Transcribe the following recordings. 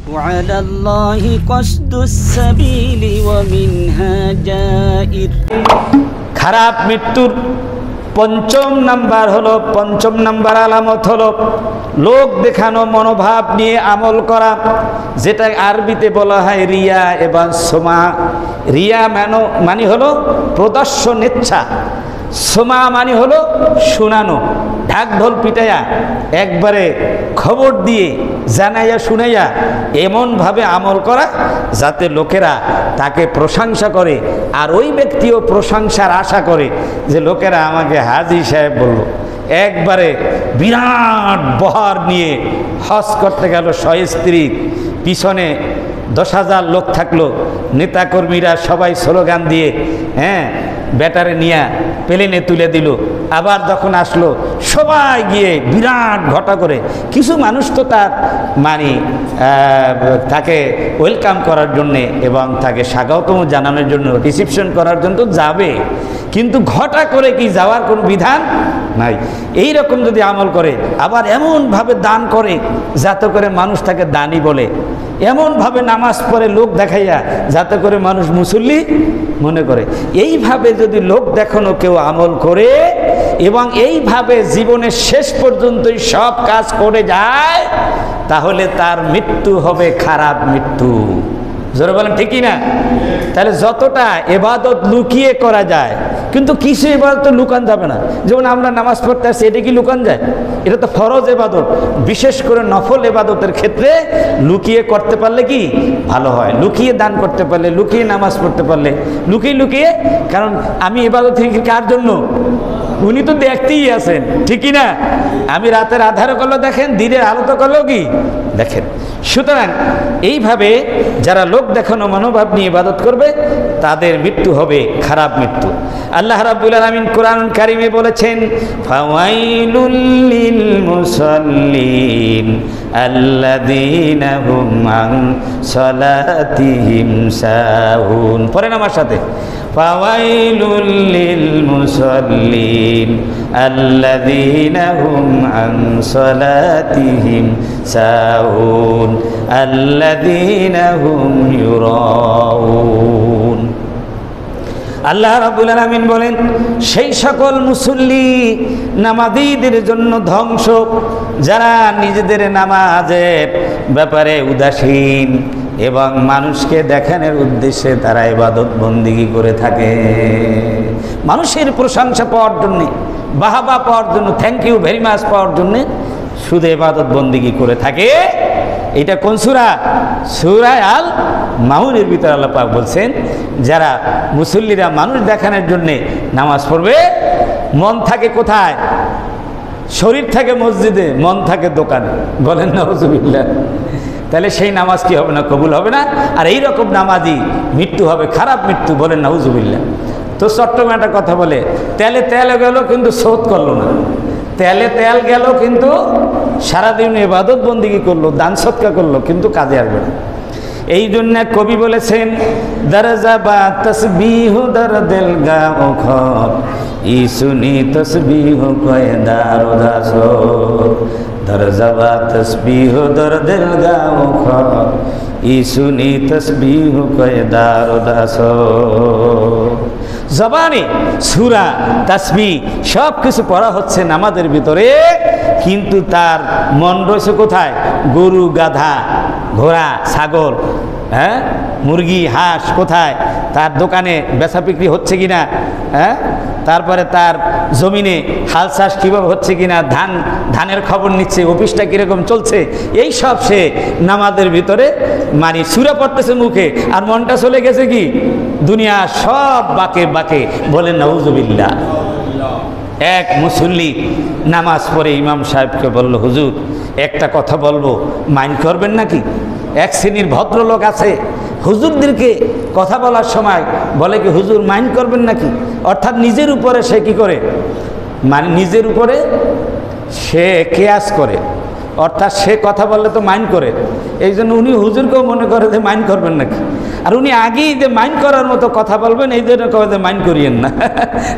وعلى الله قصد السبيل ومنها جائر। খারাপ মৃত্যুর পঞ্চম নাম্বার আলামত হলো লোক দেখানো মনোভাব নিয়ে আমল করা, যেটা আরবিতে বলা হয় রিয়া এবং সোমা। রিয়া মানে হলো প্রদর্শন ইচ্ছা, সোমা মানে হলো শোনানো, ঢাক ঢোল পিটাইয়া একবারে খবর দিয়ে জানাইয়া শুনাইয়া এমনভাবে আমল করা যাতে লোকেরা তাকে প্রশংসা করে, আর ওই ব্যক্তিও প্রশংসার আশা করে যে লোকেরা আমাকে হাজী সাহেব বলল। একবারে বিরাট বহর নিয়ে হজ করতে গেল সস্ত্রীক, পিছনে 10,000 লোক থাকলো, নেতাকর্মীরা সবাই স্লোগান দিয়ে ব্যাটারে নিয়ে প্লেনে তুলে দিল। আবার যখন আসলো সবাই গিয়ে বিরাট ঘটা করে, কিছু মানুষ তো তার তাকে ওয়েলকাম করার জন্যে এবং তাকে স্বাগতম জানানোর জন্য, রিসিপশন করার জন্য তো যাবে, কিন্তু ঘটা করে কি যাওয়ার কোনো বিধান নাই। এই রকম যদি আমল করে, আবার এমনভাবে দান করে যাতে করে মানুষ তাকে দানি বলে, এমনভাবে নামাজ পড়ে লোক দেখাইয়া যাতে করে মানুষ মুসল্লি মনে করে, এইভাবে যদি লোক দেখানো কেউ আমল করে এবং এইভাবে জীবনের শেষ পর্যন্তই সব কাজ করে যায়, তাহলে তার মৃত্যু হবে খারাপ মৃত্যু। জোরে বলেন ঠিকই না? তাহলে যতটা এবাদত লুকিয়ে করা যায়, কিন্তু কিছু এবাদত লুকান যাবে না। যেমন আমরা নামাজ পড়তে আসছি, এটা কি লুকান যায়? এটা তো ফরজ এবাদত। বিশেষ করে নফল এবাদতের ক্ষেত্রে লুকিয়ে করতে পারলে কি ভালো হয়, লুকিয়ে দান করতে পারলে, লুকিয়ে নামাজ পড়তে পারলে, লুকিয়ে কারণ আমি এবাদত কার জন্য? উনি তো দেখতেই আছেন, ঠিকই না? আমি রাতের আধারে করলেও দেখেন, দিনের আলোতে করলেও কি দেখেন। সুতরাং এইভাবে যারা লোক দেখানো মনোভাব নিয়ে ইবাদত করবে তাদের মৃত্যু হবে খারাপ মৃত্যু। আল্লাহ রাব্বুল আলামিন কোরআন কারিমে বলেছেন, ফাওয়াইলুল লিল মুসাল্লিন আল্লাযীনা হুম আন সালাতিহিম সাহুন। পড়েন আমার সাথে, ফাওয়াইলুল লিল মুসাল্লিন আল্লাযীনা হুম আন সালাতিহিম সাহুন আল্লাযীনা হুম ইউরাউন। আল্লাহ রাব্বুল আলামিন বলেন, সেই সকল মুসল্লি নামাজীদের জন্য ধ্বংস যারা নিজেদের নামাজের ব্যাপারে উদাসীন এবং মানুষকে দেখানোর উদ্দেশ্যে তারা ইবাদত বন্দেগী করে থাকে, মানুষের প্রশংসা পাওয়ার জন্যে, বাহাবা পাওয়ার জন্য, থ্যাংক ইউ ভেরি মাচ পাওয়ার জন্যে শুধু ইবাদত বন্দেগী করে থাকে। এটা কোন সূরা? সূরা আল মাউনের ভিতরে আল্লাহ পাক বলছেন, যারা মুসল্লিরা মানুষ দেখানোর জন্যে নামাজ পড়বে, মন থাকে কোথায়? শরীর থাকে মসজিদে, মন থাকে দোকানে। বলেন নাউজুবিল্লাহ। তাহলে সেই নামাজ কি হবে না? কবুল হবে না। আর এই রকম নামাজই মৃত্যু হবে খারাপ মৃত্যু। বলেন নাউজুবিল্লাহ। তো চট্টগ্রামে একটা কথা বলে, তেলে তেল গেল কিন্তু শোধ করলো না। তেলে তেল গেল কিন্তু সারাদিন ইবাদত বন্দেগী করলো, দান সৎকা করলো, কিন্তু কাজে আসবে না। এই জন্য কবি বলেছেন, দরজা বা তসবিহ দর দিল গাও খর ই সুনি তসবিহ কয়দার উদাস, দরজা বা তসবিহ দর দিল গাও খর ই সুনি তসবিহ কয়দার উদাস। জবানে সূরা তাসবিহ সব কিছু পড়া হচ্ছে নামাজের ভিতরে, কিন্তু তার মন রয়েছে কোথায়? গরু, গাধা, ঘোড়া, ছাগল, মুরগি, হাঁস কোথায়? তার দোকানে বেচা বিক্রি হচ্ছে কিনা, তারপরে তার জমিনে হাল চাষ কীভাবে হচ্ছে কিনা, ধানের খবর নিচ্ছে, অফিসটা কীরকম চলছে, এই সব সে নামাজের ভিতরে সূরা পড়তেছে মুখে, আর মনটা চলে গেছে কি দুনিয়া সব বাঁকে বাঁকে। বলেন নাউজুবিল্লাহ। এক মুসল্লি নামাজ পড়ে ইমাম সাহেবকে বলল, হুজুর একটা কথা বলবো, মাইন্ড করবেন নাকি? এক শ্রেণীর ভদ্রলোক আছে, হুজুরদেরকে কথা বলার সময় বলে কি, হুজুর মাইন্ড করবেন নাকি? অর্থাৎ নিজের উপরে সে কি করে, নিজের উপরে সে কেয়াস করে, অর্থাৎ সে কথা বললে তো মাইন্ড করে, এই জন্য উনি হুজুরকেও মনে করে যে মাইন্ড করবেন নাকি, আর উনি আগেই যে মাইন্ড করার মতো কথা বলবেন, এই জন্য কবে যে মাইন্ড করিয়েন না।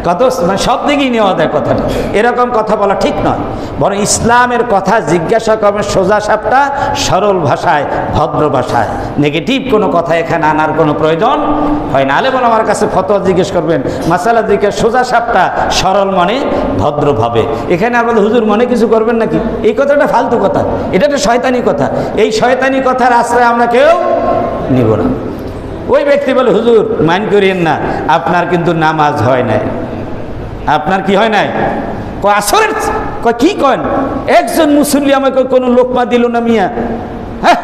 কত মানে সব দিকেই নেওয়া যায় কথাটা, এরকম কথা বলা ঠিক নয়। বরং ইসলামের কথা জিজ্ঞাসা করবেন সোজা সাপটা, সরল ভাষায়, ভদ্র ভাষায়। নেগেটিভ কোনো কথা এখানে আনার কোনো প্রয়োজন হয় না। আলেম আমার কাছে ফতোয়া জিজ্ঞেস করবেন, মাসালা জিজ্ঞেস সোজা সাপটা, সরল মনে, ভদ্রভাবে। এখানে আমাদের হুজুর মনে কিছু করবেন নাকি, এই কথাটা ফালতু কথা, এটা একটা শয়তানি কথা। এই শয়তানি কথার আশ্রয় আমরা কেউ নিব না। ওই ব্যক্তি বলে, হুজুর মাইন্ড করিয়েন না, আপনার কিন্তু নামাজ হয় নাই। আপনার কি হয় নাই? আসরের কি কন, একজন মুসল্লি আমাকে কোনো লোকমা দিল না মিয়া। হ্যাঁ,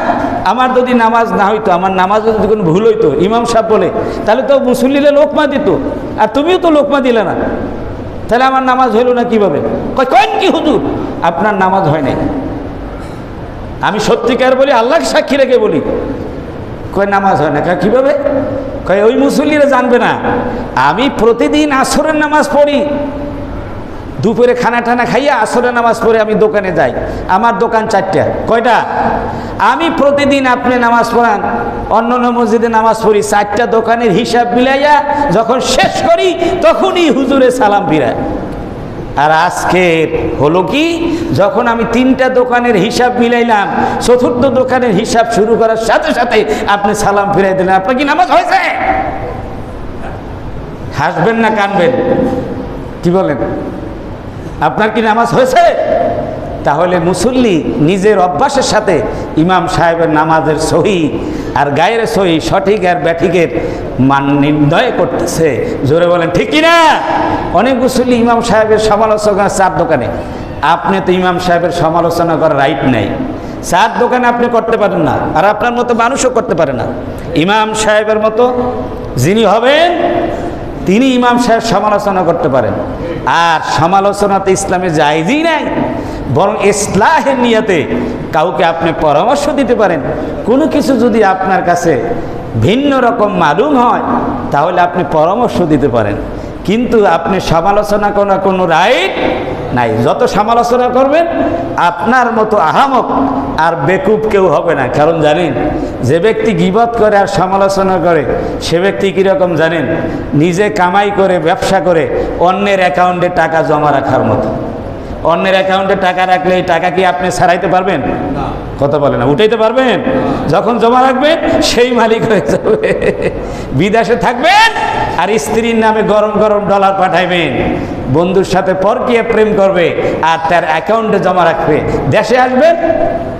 আমার যদি নামাজ না হইতো, আমার নামাজে যদি কোনো ভুল হইতো, ইমাম সাহেব বলে, তাহলে তো মুসল্লিরা লোকমা দিত, আর তুমিও তো লোকমা দিলে না, তাহলে আমার নামাজ হইল না কিভাবে? কন কি হুজুর, আপনার নামাজ হয় নাই। আমি সত্যিকার বলি, আল্লাহকে সাক্ষী রেখে বলি, কয় নামাজ হয় না। কিভাবে? কয় ওই মুসল্লিরা জানবে না, আমি প্রতিদিন আসরের নামাজ পড়ি, দুপুরে খানা টানা খাইয়া আসরের নামাজ পড়ে আমি দোকানে যাই, আমার দোকান 4টা। কয়টা? আমি প্রতিদিন আপনি নামাজ পড়ান, অন্য মসজিদে নামাজ পড়ি, 4টা দোকানের হিসাব মিলাইয়া যখন শেষ করি তখনই হুজুরে সালাম ফিরায়। আর আজকে হলো কি, যখন আমি 3টা দোকানের হিসাব মিলাইলাম, 4র্থ দোকানের হিসাব শুরু করার সাথে সাথে আপনি সালাম ফিরাই দিলেন। আপনার কি নামাজ হয়েছে? হাসবেন না কানবেন? কি বলেন? আপনার কি নামাজ হয়েছে? তাহলে মুসল্লি নিজের অভ্যাসের সাথে ইমাম সাহেবের নামাজের সহি আর গায়ের সহি, সঠিক আর ব্যাঠিকের মান নির্ণয় করতেছে। জোরে বলেন ঠিক কিনা? অনেক মুসল্লি ইমাম সাহেবের সমালোচনা 4 দোকানে। আপনি তো ইমাম সাহেবের সমালোচনা করার রাইট নাই, 4 দোকানে আপনি করতে পারেন না, আর আপনার মতো মানুষও করতে পারে না। ইমাম সাহেবের মতো যিনি হবেন তিনি ইমাম সাহেব সমালোচনা করতে পারেন, আর সমালোচনাতে ইসলামে জায়েজই নাই। বরং ইসলাহের নিয়তে কাউকে আপনি পরামর্শ দিতে পারেন। কোনো কিছু যদি আপনার কাছে ভিন্ন রকম মালুম হয় তাহলে আপনি পরামর্শ দিতে পারেন, কিন্তু আপনি সমালোচনা করার কোনো রাইট নাই। যত সমালোচনা করবেন আপনার মতো আহামক আর বেকুব কেউ হবে না। কারণ জানেন, যে ব্যক্তি গীবত করে আর সমালোচনা করে সে ব্যক্তি কীরকম জানেন? নিজে কামাই করে, ব্যবসা করে অন্যের অ্যাকাউন্টে টাকা জমা রাখার মতো। অন্যের অ্যাকাউন্টে টাকা রাখলে এই টাকা কি আপনি ছাড়াইতে পারবেন? কথা বলে না, উঠাইতে পারবেন? যখন জমা রাখবেন সেই মালিক হয়ে যাবে। বিদেশে থাকবেন আর স্ত্রীর নামে গরম গরম ডলার পাঠাইবেন, বন্ধুর সাথে পরকীয়া প্রেম করবে আর তার অ্যাকাউন্টে জমা রাখবে। দেশে আসবেন,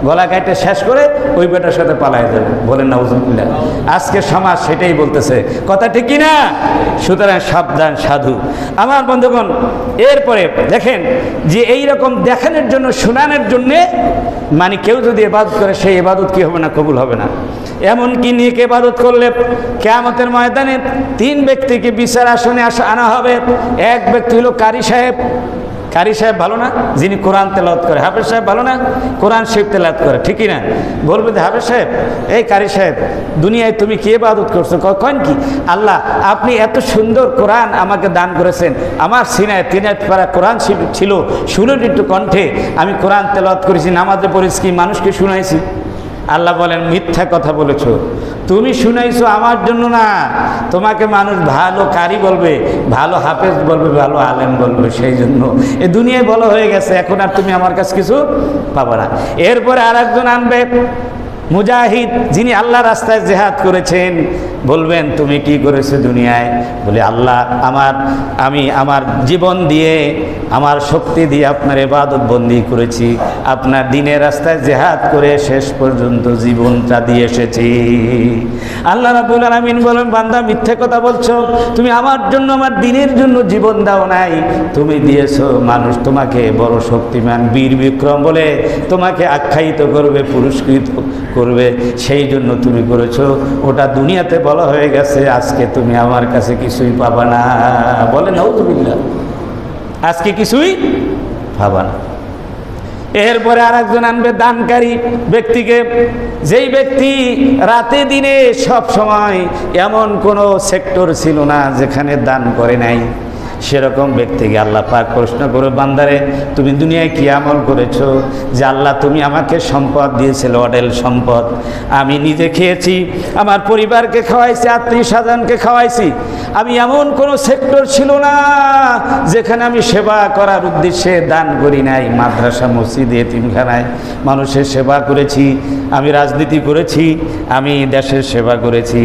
গলা কাটে শেষ করে ওই বেটার সাথে পালাই যাবে। বলেন নাউজুবিল্লাহ। আজকে সমাজ সেটাই বলতেছে, কথা ঠিক কিনা? সুতরাং সাবধান সাধু আমার বন্ধুগণ। এরপরে দেখেন যে এই রকম দেখানোর জন্য, শোনানোর জন্যে, মানে কেউ যদি ইবাদত করে সেই ইবাদত কি হবে না? কবুল হবে না। এমনকি নেক ইবাদত করলে কিয়ামতের ময়দানে 3 ব্যক্তিকে বিচার আসনে আনা হবে। এক ব্যক্তি হলো কারি সাহেব। কারি সাহেব ভালো না? যিনি কোরআন তেলাওয়াত করে। হাফেজ সাহেব ভালো না? কোরআন শরীফ তেলাওয়াত করে, ঠিকই না? বলবে যে হাফেজ সাহেব, এই কারি সাহেব, দুনিয়ায় তুমি কি ইবাদত করছো? কন কি? আল্লাহ, আপনি এত সুন্দর কোরআন আমাকে দান করেছেন, আমার সিনায় 3 পারা কোরআন ছিল, সুললিত কণ্ঠে আমি কোরআন তেলাওয়াত করেছি, নামাজে পড়েছি, কি মানুষকে শুনাইছি? আল্লাহ বলেন, মিথ্যা কথা বলেছ, তুমি শুনাইছো আমার জন্য না, তোমাকে মানুষ ভালো কারি বলবে, ভালো হাফেজ বলবে, ভালো আলেম বলবে, সেই জন্য এ দুনিয়ায় বলা হয়ে গেছে, এখন আর তুমি আমার কাছে কিছু পাবে না। এরপরে আর একজন আনবে মুজাহিদ, যিনি আল্লাহ রাস্তায় জিহাদ করেছেন, বলবেন তুমি কি করেছো দুনিয়ায়? বলে আল্লাহ, আমি আমার জীবন দিয়ে, আমার শক্তি দিয়ে আপনার ইবাদত বন্দি করেছি, আপনার দ্বীনের রাস্তায় জিহাদ করে শেষ পর্যন্ত জীবনটা দিয়ে এসেছি। আল্লাহ রাব্বুল আলামিন বলেন, বান্দা মিথ্যে কথা বলছো, তুমি আমার জন্য, আমার দ্বীনের জন্য জীবন দাও নাই, তুমি দিয়েছো, মানুষ তোমাকে বড় শক্তিমান বীর বিক্রম বলে তোমাকে আখ্যায়িত করবে, পুরস্কৃত করবে, সেই জন্য তুমি করেছো। ওটা দুনিয়াতে বলা হয়ে গেছে, আজকে তুমি আমার কাছে কিছুই পাবা না। বলে নাউজুবিল্লাহ, আজকে কিছুই পাবা না। এরপরে আর একজন আনবে দানকারী ব্যক্তিকে, যেই ব্যক্তি রাতে দিনে সব সময়, এমন কোনো সেক্টর ছিল না যেখানে দান করে নাই। সেরকম ব্যক্তিকে আল্লাহ পাক প্রশ্ন করে, বান্দারে তুমি দুনিয়ায় কি আমল করেছো যে আল্লাহ তুমি আমাকে সম্পদ দিয়েছিল, অডেল সম্পদ, আমি নিজে খেয়েছি, আমার পরিবারকে খাওয়াইছি, আত্মীয় স্বজনকে খাওয়াইছি, আমি এমন কোনো সেক্টর ছিল না যেখানে আমি সেবা করার উদ্দেশ্যে দান করি নাই। মাদ্রাসা, মসজিদে, এতিমখানায় মানুষের সেবা করেছি, আমি রাজনীতি করেছি, আমি দেশের সেবা করেছি,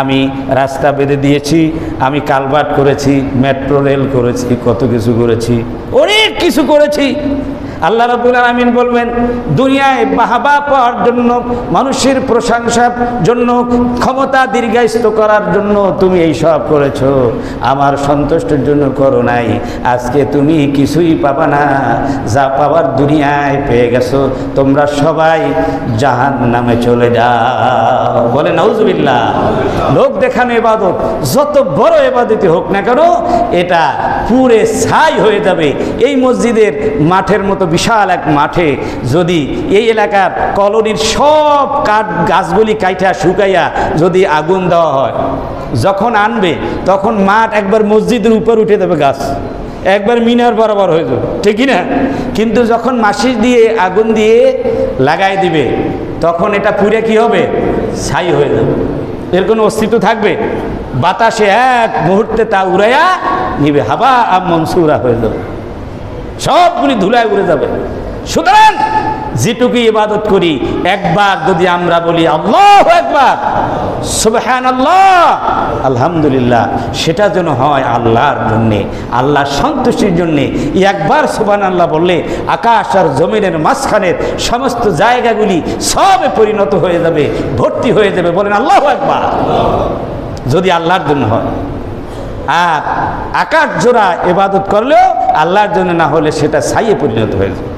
আমি রাস্তা বেঁধে দিয়েছি, আমি কালভার্ট করেছি, মেট্রো রেল করেছি, কত কিছু করেছি, অনেক কিছু করেছি। আল্লাহ রাব্বুল আলামিন বলবেন, দুনিয়ায় বাহবা পাওয়ার জন্য, মানুষের প্রশংসার জন্য, ক্ষমতা দীর্ঘায়িত করার জন্য তুমি এই সব করেছো, আমার সন্তুষ্টির জন্য করো নাই। আজকে তুমি কিছুই পাবা না, যা পাওয়ার দুনিয়ায় পেয়ে গেছো, তোমরা সবাই জাহান্নামে চলে যাও। বলে নাউজুবিল্লাহ। লোক দেখানো ইবাদত যত বড় ইবাদতই হোক না কেন, এটা পুরে ছাই হয়ে যাবে। এই মসজিদের মাঠের মতো বিশাল এক মাঠে যদি এই এলাকার কলোনির সব কাঠ গাছগুলি কাইটা শুকাইয়া যদি আগুন দেওয়া হয়, যখন আনবে তখন মাঠ একবার মসজিদের উপর উঠে দেবে, গাছ একবার মিনার বরাবর হয়ে যাবে, ঠিক না? কিন্তু যখন মাসিস দিয়ে আগুন দিয়ে লাগাই দিবে, তখন এটা পুরে কি হবে? ছাই হয়ে যাবে, এর কোনো অস্তিত্ব থাকবে? বাতাসে এক মুহূর্তে তা উড়াইয়া নিবে, হাবা আম মনসুরা হয়ে যাবে, সবগুলি ধুলায় উড়ে যাবে। সুতরাং যেটুকু ইবাদত করি, একবার যদি আমরা বলি আল্লাহু আকবার, সুবহানাল্লাহ, আলহামদুলিল্লাহ, সেটা যেন হয় আল্লাহর জন্যে, আল্লাহর সন্তুষ্টির জন্যে। একবার সুবহানাল্লাহ বললে আকাশ আর জমিনের মাঝখানের সমস্ত জায়গাগুলি সবে পরিণত হয়ে যাবে, ভর্তি হয়ে যাবে। বলেন আল্লাহু আকবার। যদি আল্লাহর জন্য হয়, আর আকাশ জোড়া ইবাদত করলেও আল্লাহর জন্য না হলে সেটা ছাইয়ে পরিণত হয়ে যাবে।